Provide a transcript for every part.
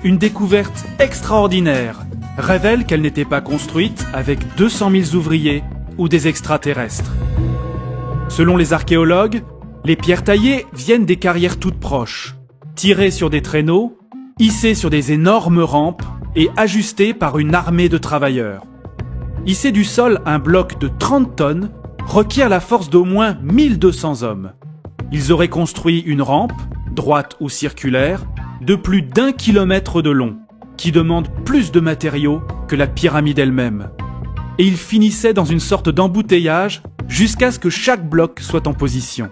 une découverte extraordinaire révèle qu'elle n'était pas construite avec 200 000 ouvriers ou des extraterrestres. Selon les archéologues, les pierres taillées viennent des carrières toutes proches, tirées sur des traîneaux, hissées sur des énormes rampes et ajustées par une armée de travailleurs. Hisser du sol un bloc de 30 tonnes requiert la force d'au moins 1200 hommes. Ils auraient construit une rampe, droite ou circulaire, de plus d'1 kilomètre de long, qui demande plus de matériaux que la pyramide elle-même. Et ils finissaient dans une sorte d'embouteillage jusqu'à ce que chaque bloc soit en position.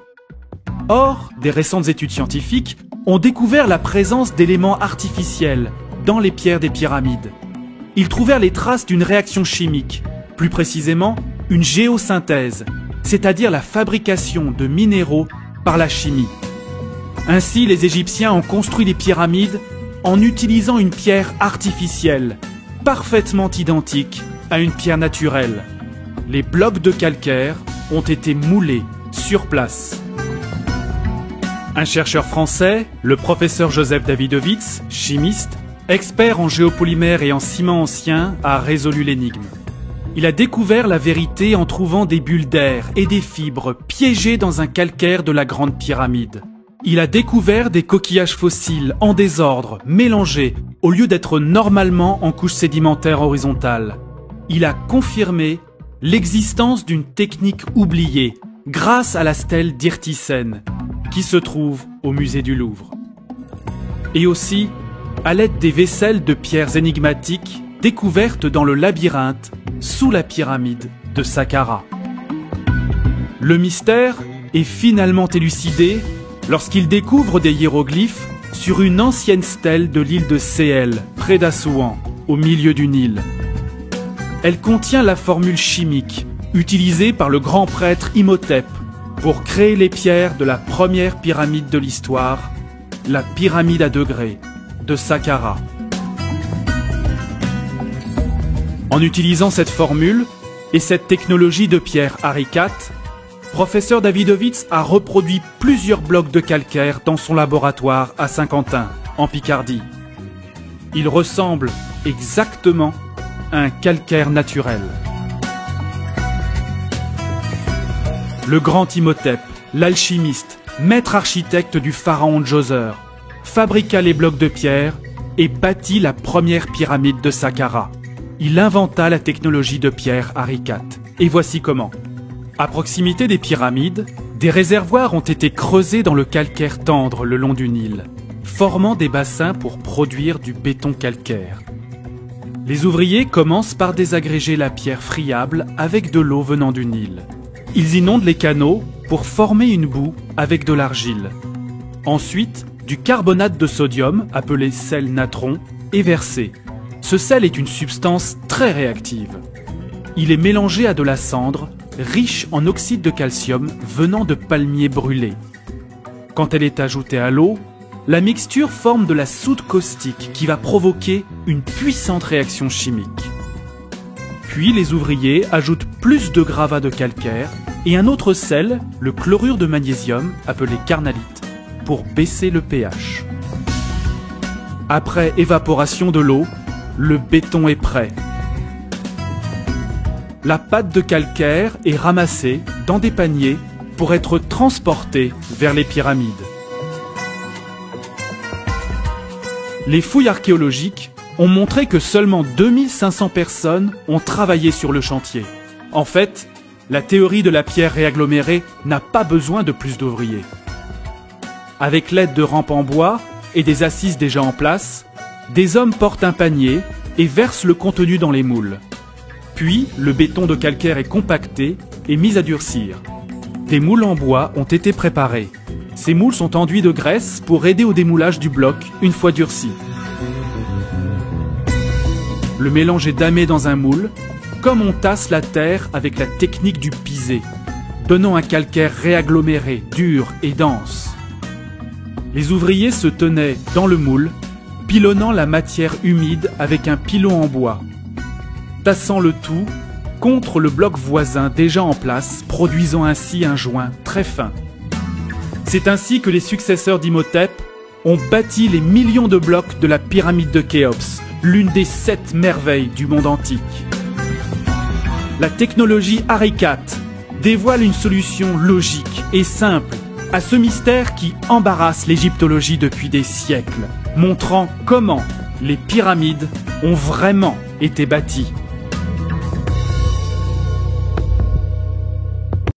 Or, des récentes études scientifiques ont découvert la présence d'éléments artificiels dans les pierres des pyramides. Ils trouvèrent les traces d'une réaction chimique, plus précisément une géosynthèse, c'est-à-dire la fabrication de minéraux par la chimie. Ainsi, les Égyptiens ont construit les pyramides en utilisant une pierre artificielle, parfaitement identique à une pierre naturelle. Les blocs de calcaire ont été moulés sur place. Un chercheur français, le professeur Joseph Davidovits, chimiste, expert en géopolymères et en ciment ancien, a résolu l'énigme. Il a découvert la vérité en trouvant des bulles d'air et des fibres piégées dans un calcaire de la Grande Pyramide. Il a découvert des coquillages fossiles en désordre, mélangés, au lieu d'être normalement en couche sédimentaire horizontale. Il a confirmé l'existence d'une technique oubliée grâce à la stèle d'Irtisen, qui se trouve au musée du Louvre. Et aussi, à l'aide des vaisselles de pierres énigmatiques découvertes dans le labyrinthe sous la pyramide de Saqqara. Le mystère est finalement élucidé lorsqu'il découvre des hiéroglyphes sur une ancienne stèle de l'île de Séhel, près d'Assouan, au milieu du Nil. Elle contient la formule chimique utilisée par le grand prêtre Imhotep pour créer les pierres de la première pyramide de l'histoire, la pyramide à degrés de Saqqara. En utilisant cette formule et cette technologie de pierre aricate, professeur Davidovits a reproduit plusieurs blocs de calcaire dans son laboratoire à Saint-Quentin, en Picardie. Il ressemble exactement à un calcaire naturel. Le grand Imhotep, l'alchimiste, maître architecte du pharaon Djoser, fabriqua les blocs de pierre et bâtit la première pyramide de Saqqara. Il inventa la technologie de pierre aricate. Et voici comment. À proximité des pyramides, des réservoirs ont été creusés dans le calcaire tendre le long du Nil, formant des bassins pour produire du béton calcaire. Les ouvriers commencent par désagréger la pierre friable avec de l'eau venant du Nil. Ils inondent les canaux pour former une boue avec de l'argile. Ensuite, du carbonate de sodium, appelé sel natron, est versé. Ce sel est une substance très réactive. Il est mélangé à de la cendre, riche en oxyde de calcium venant de palmiers brûlés. Quand elle est ajoutée à l'eau, la mixture forme de la soude caustique qui va provoquer une puissante réaction chimique. Puis les ouvriers ajoutent plus de gravats de calcaire et un autre sel, le chlorure de magnésium, appelé carnalite, pour baisser le pH. Après évaporation de l'eau, le béton est prêt. La pâte de calcaire est ramassée dans des paniers pour être transportée vers les pyramides. Les fouilles archéologiques ont montré que seulement 2500 personnes ont travaillé sur le chantier. En fait, la théorie de la pierre réagglomérée n'a pas besoin de plus d'ouvriers. Avec l'aide de rampes en bois et des assises déjà en place, des hommes portent un panier et versent le contenu dans les moules. Puis, le béton de calcaire est compacté et mis à durcir. Des moules en bois ont été préparés. Ces moules sont enduits de graisse pour aider au démoulage du bloc une fois durci. Le mélange est damé dans un moule, comme on tasse la terre avec la technique du pisé, donnant un calcaire réaggloméré, dur et dense. Les ouvriers se tenaient dans le moule, pilonnant la matière humide avec un pilon en bois, tassant le tout contre le bloc voisin déjà en place, produisant ainsi un joint très fin. C'est ainsi que les successeurs d'Imhotep ont bâti les millions de blocs de la pyramide de Khéops, l'une des 7 merveilles du monde antique. La technologie Arikat dévoile une solution logique et simple à ce mystère qui embarrasse l'égyptologie depuis des siècles, montrant comment les pyramides ont vraiment été bâties.